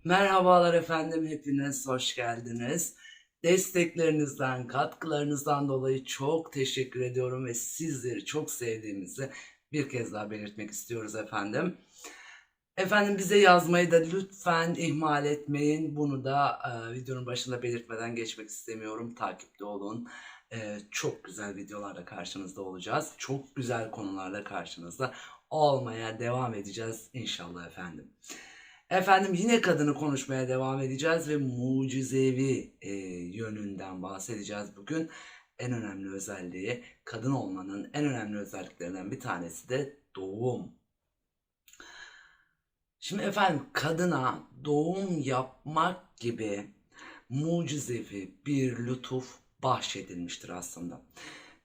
Merhabalar efendim, hepiniz hoş geldiniz. Desteklerinizden, katkılarınızdan dolayı çok teşekkür ediyorum ve sizleri çok sevdiğimizi bir kez daha belirtmek istiyoruz efendim. Efendim bize yazmayı da lütfen ihmal etmeyin. Bunu da videonun başında belirtmeden geçmek istemiyorum. Takipte olun. Çok güzel videolarla karşınızda olacağız. Çok güzel konularla karşınızda olmaya devam edeceğiz inşallah efendim. Efendim yine kadını konuşmaya devam edeceğiz ve mucizevi yönünden bahsedeceğiz bugün. En önemli özelliği, kadın olmanın en önemli özelliklerinden bir tanesi de doğum. Şimdi efendim kadına doğum yapmak gibi mucizevi bir lütuf bahşedilmiştir aslında.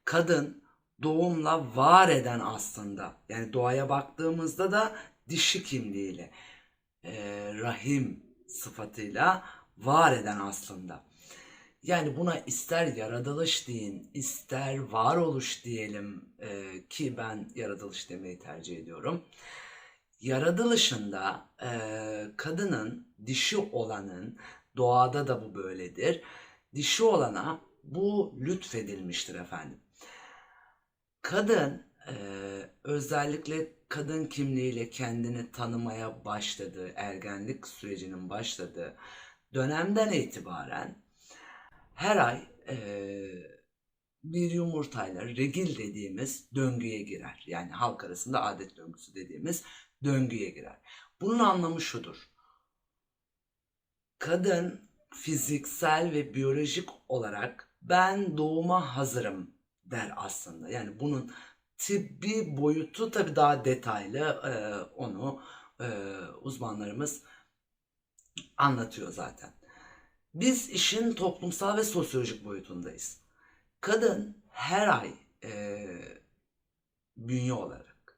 Kadın doğumla var eden aslında. Yani doğaya baktığımızda da dişi kimliğiyle, rahim sıfatıyla var eden aslında. Yani buna ister yaratılış deyin, ister varoluş diyelim ki ben yaratılış demeyi tercih ediyorum. Yaratılışında kadının, dişi olanın, doğada da bu böyledir, dişi olana bu lütfedilmiştir efendim. Kadın özellikle kadın kimliğiyle kendini tanımaya başladığı, ergenlik sürecinin başladığı dönemden itibaren her ay bir yumurtayla regil dediğimiz döngüye girer. Yani halk arasında adet döngüsü dediğimiz döngüye girer. Bunun anlamı şudur. Kadın fiziksel ve biyolojik olarak ben doğuma hazırım der aslında. Yani bunun tıbbi boyutu tabii daha detaylı, onu uzmanlarımız anlatıyor zaten. Biz işin toplumsal ve sosyolojik boyutundayız. Kadın her ay bünye olarak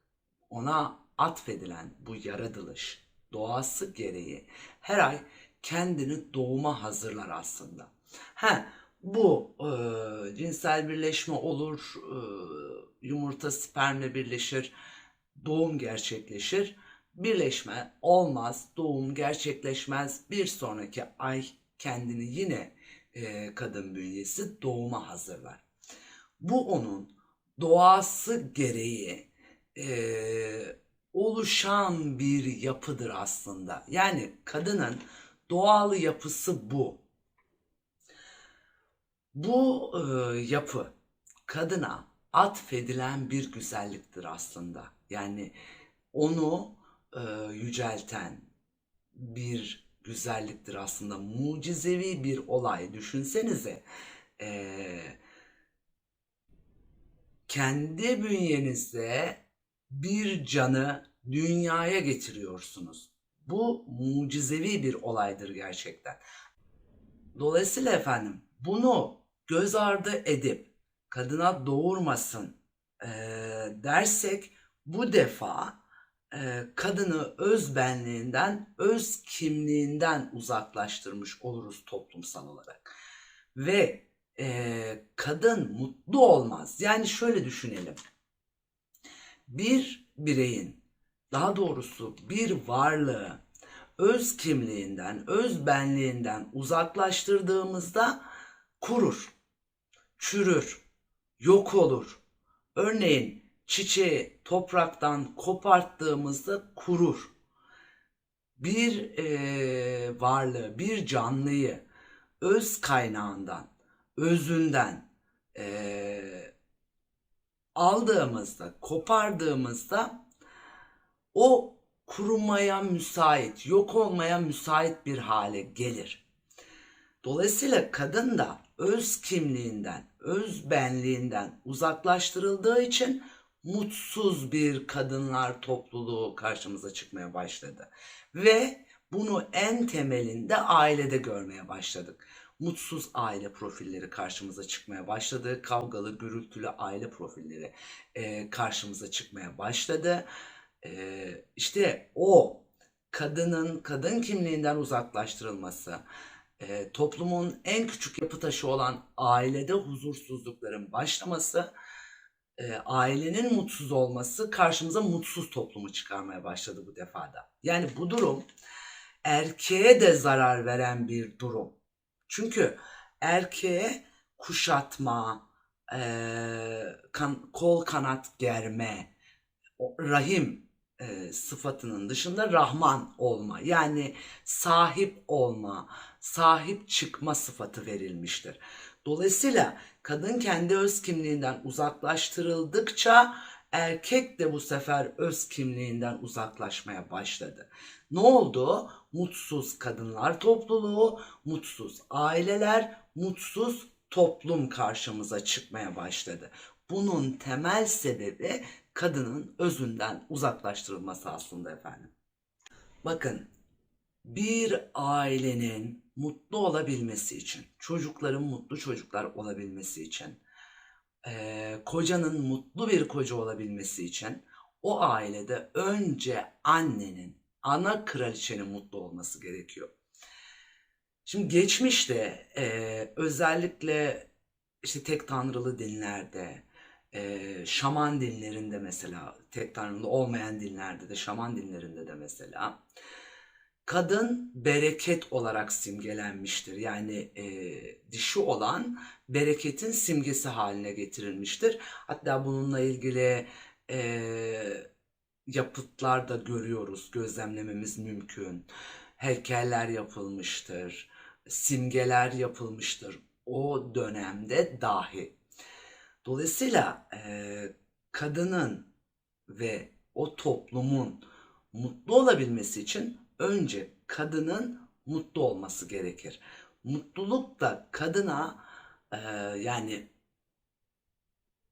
ona atfedilen bu yaratılış doğası gereği her ay kendini doğuma hazırlar aslında. He, bu cinsel birleşme olur, yumurta spermle birleşir, doğum gerçekleşir. Birleşme olmaz, doğum gerçekleşmez. Bir sonraki ay kendini yine kadın bünyesi doğuma hazırlar. Bu onun doğası gereği oluşan bir yapıdır aslında. Yani kadının doğal yapısı bu. Bu yapı kadına atfedilen bir güzelliktir aslında. Yani onu yücelten bir güzelliktir aslında. Mucizevi bir olay. Düşünsenize. Kendi bünyenizde bir canı dünyaya getiriyorsunuz. Bu mucizevi bir olaydır gerçekten. Dolayısıyla efendim bunu göz ardı edip kadına doğurmasın dersek bu defa kadını öz benliğinden, öz kimliğinden uzaklaştırmış oluruz toplumsal olarak. Ve kadın mutlu olmaz. Yani şöyle düşünelim. Bir bireyin, daha doğrusu bir varlığı öz kimliğinden, öz benliğinden uzaklaştırdığımızda kurur, çürür, yok olur. Örneğin çiçeği topraktan koparttığımızda kurur. Bir varlığı, bir canlıyı öz kaynağından, özünden aldığımızda, kopardığımızda o kurumaya müsait, yok olmaya müsait bir hale gelir. Dolayısıyla kadın da öz kimliğinden, öz benliğinden uzaklaştırıldığı için mutsuz bir kadınlar topluluğu karşımıza çıkmaya başladı. Ve bunu en temelinde ailede görmeye başladık. Mutsuz aile profilleri karşımıza çıkmaya başladı. Kavgalı, gürültülü aile profilleri karşımıza çıkmaya başladı. İşte o kadının kadın kimliğinden uzaklaştırılması, toplumun en küçük yapı taşı olan ailede huzursuzlukların başlaması, ailenin mutsuz olması karşımıza mutsuz toplumu çıkarmaya başladı bu defada. Yani bu durum erkeğe de zarar veren bir durum. Çünkü erkeğe kuşatma, kol kanat germe, rahim sıfatının dışında Rahman olma, yani sahip olma, sahip çıkma sıfatı verilmiştir. Dolayısıyla kadın kendi öz kimliğinden uzaklaştırıldıkça erkek de bu sefer öz kimliğinden uzaklaşmaya başladı. Ne oldu? Mutsuz kadınlar topluluğu, mutsuz aileler, mutsuz toplum karşımıza çıkmaya başladı. Bunun temel sebebi kadının özünden uzaklaştırılması aslında efendim. Bakın, bir ailenin mutlu olabilmesi için, çocukların mutlu çocuklar olabilmesi için, kocanın mutlu bir koca olabilmesi için o ailede önce annenin, ana kraliçenin mutlu olması gerekiyor. Şimdi geçmişte özellikle işte tek tanrılı dinlerde, şaman dinlerinde mesela, tek tanrılı olmayan dinlerde de, şaman dinlerinde de mesela kadın bereket olarak simgelenmiştir. Yani dişi olan bereketin simgesi haline getirilmiştir. Hatta bununla ilgili yapıtlar da görüyoruz, gözlemlememiz mümkün. Heykeller yapılmıştır, simgeler yapılmıştır o dönemde dahi. Dolayısıyla kadının ve o toplumun mutlu olabilmesi için önce kadının mutlu olması gerekir. Mutluluk da kadına yani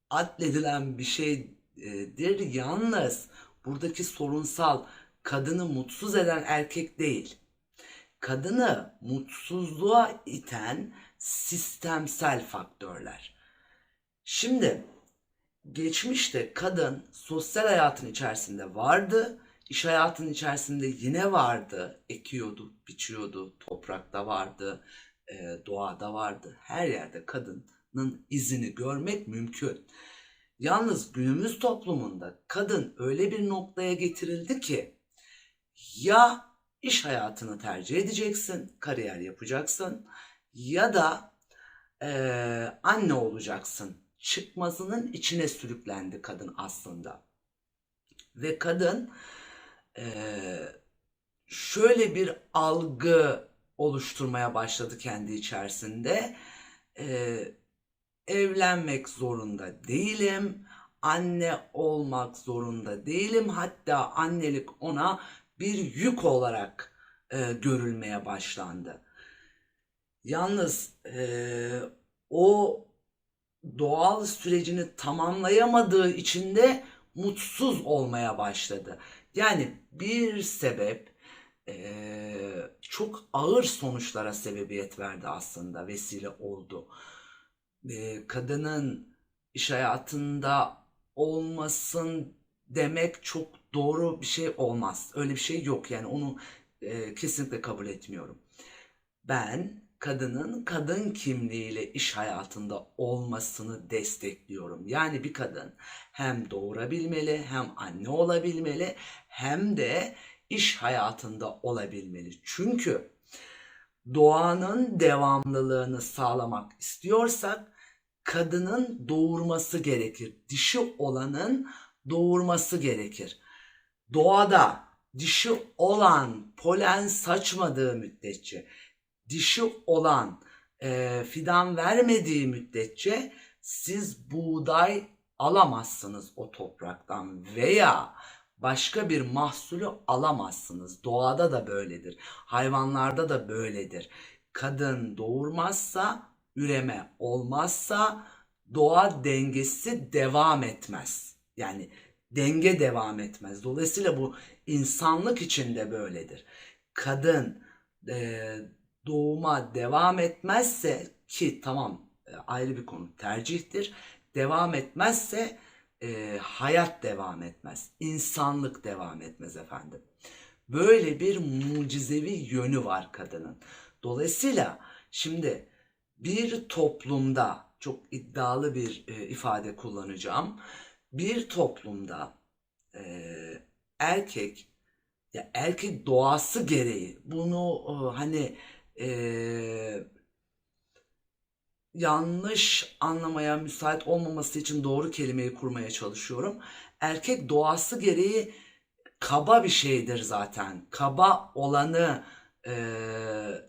addedilen bir şeydir. Yalnız buradaki sorunsal kadını mutsuz eden erkek değil. Kadını mutsuzluğa iten sistemsel faktörler. Şimdi geçmişte kadın sosyal hayatın içerisinde vardı, iş hayatının içerisinde yine vardı, ekiyordu, biçiyordu, toprakta vardı, doğada vardı. Her yerde kadının izini görmek mümkün. Yalnız günümüz toplumunda kadın öyle bir noktaya getirildi ki ya iş hayatını tercih edeceksin, kariyer yapacaksın ya da anne olacaksın çıkmazının içine sürüklendi kadın aslında. Ve kadın şöyle bir algı oluşturmaya başladı kendi içerisinde. Evlenmek zorunda değilim, anne olmak zorunda değilim. Hatta annelik ona bir yük olarak görülmeye başlandı. Yalnız o doğal sürecini tamamlayamadığı için de mutsuz olmaya başladı. Yani bir sebep çok ağır sonuçlara sebebiyet verdi aslında, vesile oldu. Kadının iş hayatında olmasın demek çok doğru bir şey olmaz. Öyle bir şey yok, yani onu kesinlikle kabul etmiyorum. Ben kadının kadın kimliğiyle iş hayatında olmasını destekliyorum. Yani bir kadın hem doğurabilmeli, hem anne olabilmeli, hem de iş hayatında olabilmeli. Çünkü doğanın devamlılığını sağlamak istiyorsak kadının doğurması gerekir. Dişi olanın doğurması gerekir. Doğada dişi olan polen saçmadığı müddetçe, dişi olan fidan vermediği müddetçe siz buğday alamazsınız o topraktan veya başka bir mahsulü alamazsınız. Doğada da böyledir. Hayvanlarda da böyledir. Kadın doğurmazsa, üreme olmazsa doğa dengesi devam etmez. Yani denge devam etmez. Dolayısıyla bu insanlık için de böyledir. Kadın doğuma devam etmezse, ki tamam ayrı bir konu, tercihtir. Devam etmezse hayat devam etmez. İnsanlık devam etmez efendim. Böyle bir mucizevi yönü var kadının. Dolayısıyla şimdi bir toplumda, çok iddialı bir ifade kullanacağım. Bir toplumda erkek Ya erkek doğası gereği bunu hani e, yanlış anlamaya müsait olmaması için doğru kelimeyi kurmaya çalışıyorum. Erkek doğası gereği kaba bir şeydir zaten. Kaba olanı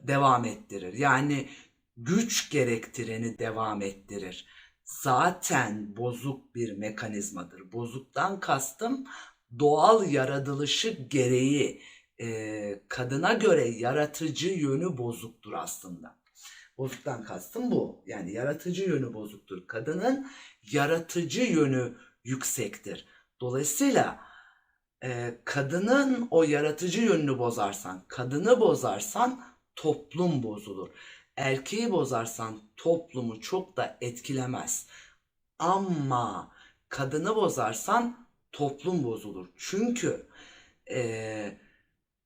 devam ettirir. Yani güç gerektireni devam ettirir. Zaten bozuk bir mekanizmadır. Bozuktan kastım doğal yaratılışı gereği kadına göre yaratıcı yönü bozuktur aslında. Bozuktan kastım bu. Yani yaratıcı yönü bozuktur. Kadının yaratıcı yönü yüksektir. Dolayısıyla kadının o yaratıcı yönünü bozarsan, kadını bozarsan toplum bozulur. Erkeği bozarsan toplumu çok da etkilemez. Ama kadını bozarsan toplum bozulur. Çünkü e,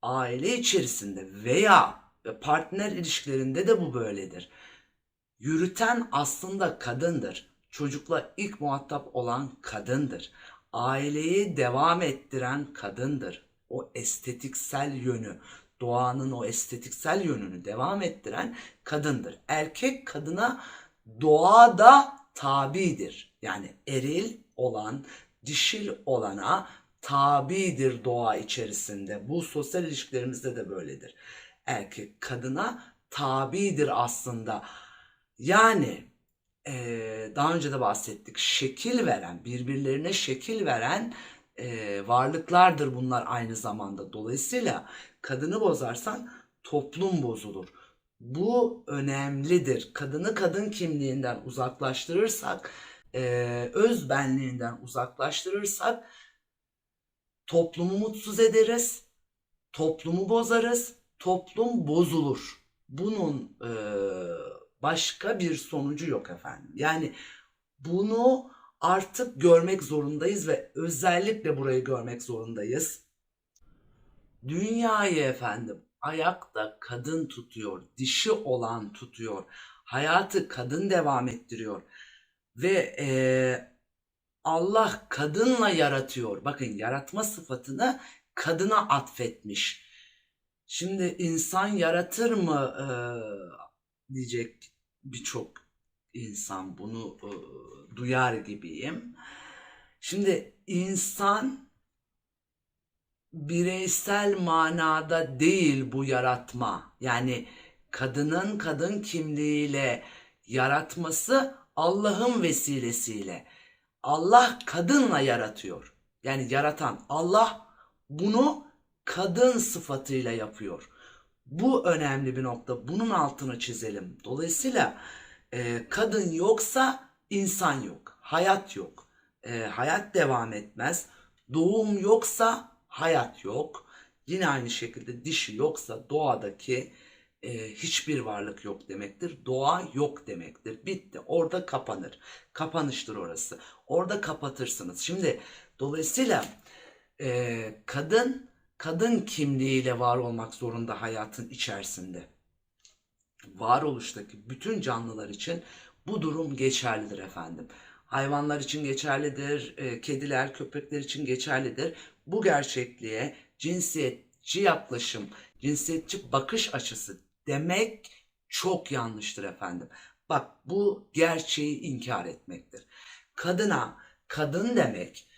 aile içerisinde veya partner ilişkilerinde de bu böyledir. Yürüten aslında kadındır. Çocukla ilk muhatap olan kadındır. Aileyi devam ettiren kadındır. O estetiksel yönü, doğanın o estetiksel yönünü devam ettiren kadındır. Erkek kadına doğada tabidir. Yani eril olan, dişil olana tabidir doğa içerisinde. Bu sosyal ilişkilerimizde de böyledir. Erkek kadına tabidir aslında. Yani daha önce de bahsettik. Şekil veren, birbirlerine şekil veren varlıklardır bunlar aynı zamanda. Dolayısıyla kadını bozarsan toplum bozulur. Bu önemlidir. Kadını kadın kimliğinden uzaklaştırırsak, öz benliğinden uzaklaştırırsak toplumu mutsuz ederiz, toplumu bozarız, toplum bozulur. Bunun başka bir sonucu yok efendim. Yani bunu artık görmek zorundayız ve özellikle burayı görmek zorundayız. Dünyayı efendim ayakta kadın tutuyor, dişi olan tutuyor. Hayatı kadın devam ettiriyor. Ve Allah kadınla yaratıyor. Bakın yaratma sıfatını kadına atfetmiş. Şimdi insan yaratır mı diyecek birçok insan bunu duyar gibiyim. Şimdi insan bireysel manada değil bu yaratma. Yani kadının kadın kimliğiyle yaratması Allah'ın vesilesiyle. Allah kadınla yaratıyor. Yani yaratan Allah bunu kadın sıfatıyla yapıyor. Bu önemli bir nokta. Bunun altını çizelim. Dolayısıyla kadın yoksa insan yok. Hayat yok. Hayat devam etmez. Doğum yoksa hayat yok. Yine aynı şekilde dişi yoksa doğadaki hiçbir varlık yok demektir. Doğa yok demektir. Bitti. Orada kapanır. Kapanıştır orası. Orada kapatırsınız. Şimdi dolayısıyla kadın kimliğiyle var olmak zorunda hayatın içerisinde. Varoluştaki bütün canlılar için bu durum geçerlidir efendim. Hayvanlar için geçerlidir, kediler, köpekler için geçerlidir. Bu gerçekliğe cinsiyetçi yaklaşım, cinsiyetçi bakış açısı demek çok yanlıştır efendim. Bak bu gerçeği inkar etmektir. Kadına kadın demek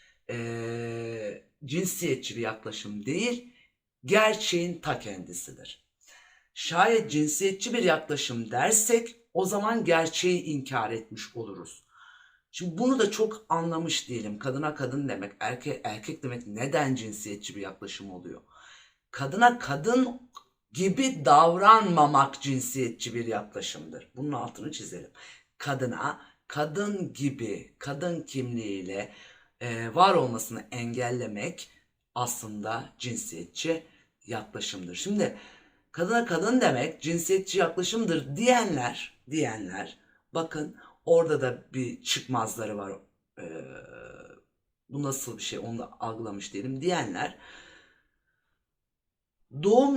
cinsiyetçi bir yaklaşım değil, gerçeğin ta kendisidir. Şayet cinsiyetçi bir yaklaşım dersek o zaman gerçeği inkar etmiş oluruz. Şimdi bunu da çok anlamış değilim. Kadına kadın demek, erkek demek neden cinsiyetçi bir yaklaşım oluyor? Kadına kadın gibi davranmamak cinsiyetçi bir yaklaşımdır. Bunun altını çizelim. Kadına kadın gibi, kadın kimliğiyle var olmasını engellemek aslında cinsiyetçi yaklaşımdır. Şimdi kadına kadın demek cinsiyetçi yaklaşımdır diyenler bakın orada da bir çıkmazları var. Ee, Bu nasıl bir şey onu da algılamış değilim diyenler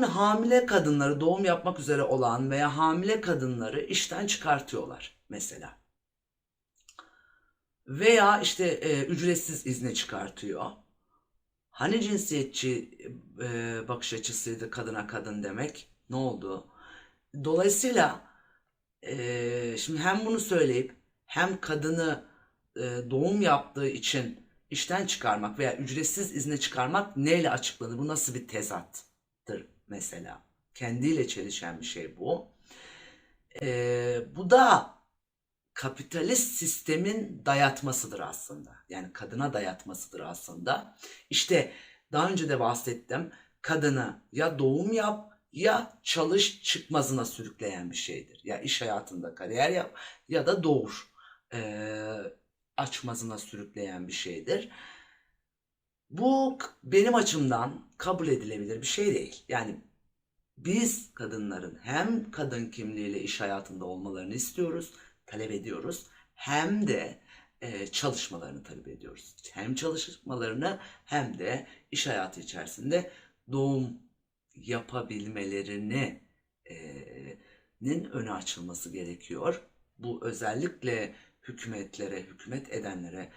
hamile kadınları doğum yapmak üzere olan veya hamile kadınları işten çıkartıyorlar mesela. Veya işte ücretsiz izne çıkartıyor. Hani cinsiyetçi bakış açısıydı kadına kadın demek? Ne oldu? Dolayısıyla şimdi hem bunu söyleyip hem kadını doğum yaptığı için işten çıkarmak veya ücretsiz izne çıkarmak neyle açıklanır? Bu nasıl bir tezattır mesela? Kendiyle çelişen bir şey bu. Bu da kapitalist sistemin dayatmasıdır aslında. Yani kadına dayatmasıdır aslında. İşte daha önce de bahsettim. Kadını ya doğum yap ya çalış çıkmazına sürükleyen bir şeydir. Ya iş hayatında kariyer yap ya da doğur açmazına sürükleyen bir şeydir. Bu benim açımdan kabul edilebilir bir şey değil. Yani biz kadınların hem kadın kimliğiyle iş hayatında olmalarını istiyoruz, talep ediyoruz. Hem de çalışmalarını talep ediyoruz. Hem çalışmalarını hem de iş hayatı içerisinde doğum yapabilmelerini nin önü açılması gerekiyor. Bu özellikle hükümetlere, hükümet edenlere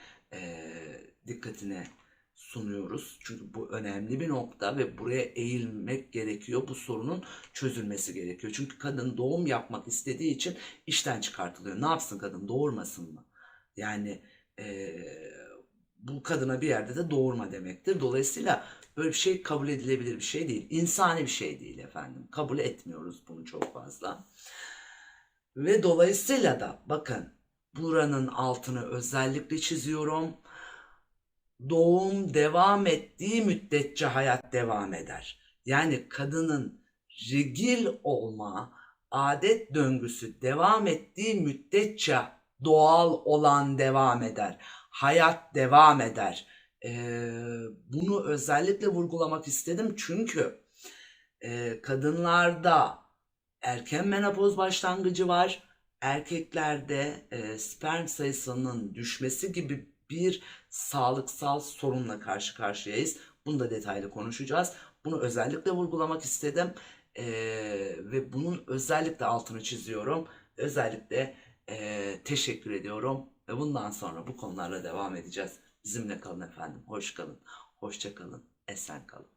dikkatine sunuyoruz. Çünkü bu önemli bir nokta ve buraya eğilmek gerekiyor. Bu sorunun çözülmesi gerekiyor. Çünkü kadın doğum yapmak istediği için işten çıkartılıyor. Ne yapsın kadın? Doğurmasın mı? Yani bu kadına bir yerde de doğurma demektir. Dolayısıyla böyle bir şey kabul edilebilir bir şey değil. İnsani bir şey değil efendim. Kabul etmiyoruz bunu çok fazla. Ve dolayısıyla da bakın buranın altını özellikle çiziyorum. Doğum devam ettiği müddetçe hayat devam eder. Yani kadının regil olma, adet döngüsü devam ettiği müddetçe doğal olan devam eder. Hayat devam eder. Bunu özellikle vurgulamak istedim çünkü kadınlarda erken menopoz başlangıcı var. Erkeklerde sperm sayısının düşmesi gibi bir sağlıksal sorunla karşı karşıyayız. Bunu da detaylı konuşacağız. Bunu özellikle vurgulamak istedim. Ve bunun özellikle altını çiziyorum. Özellikle teşekkür ediyorum. Ve bundan sonra bu konularla devam edeceğiz. Bizimle kalın efendim. Hoş kalın. Hoşça kalın. Esen kalın.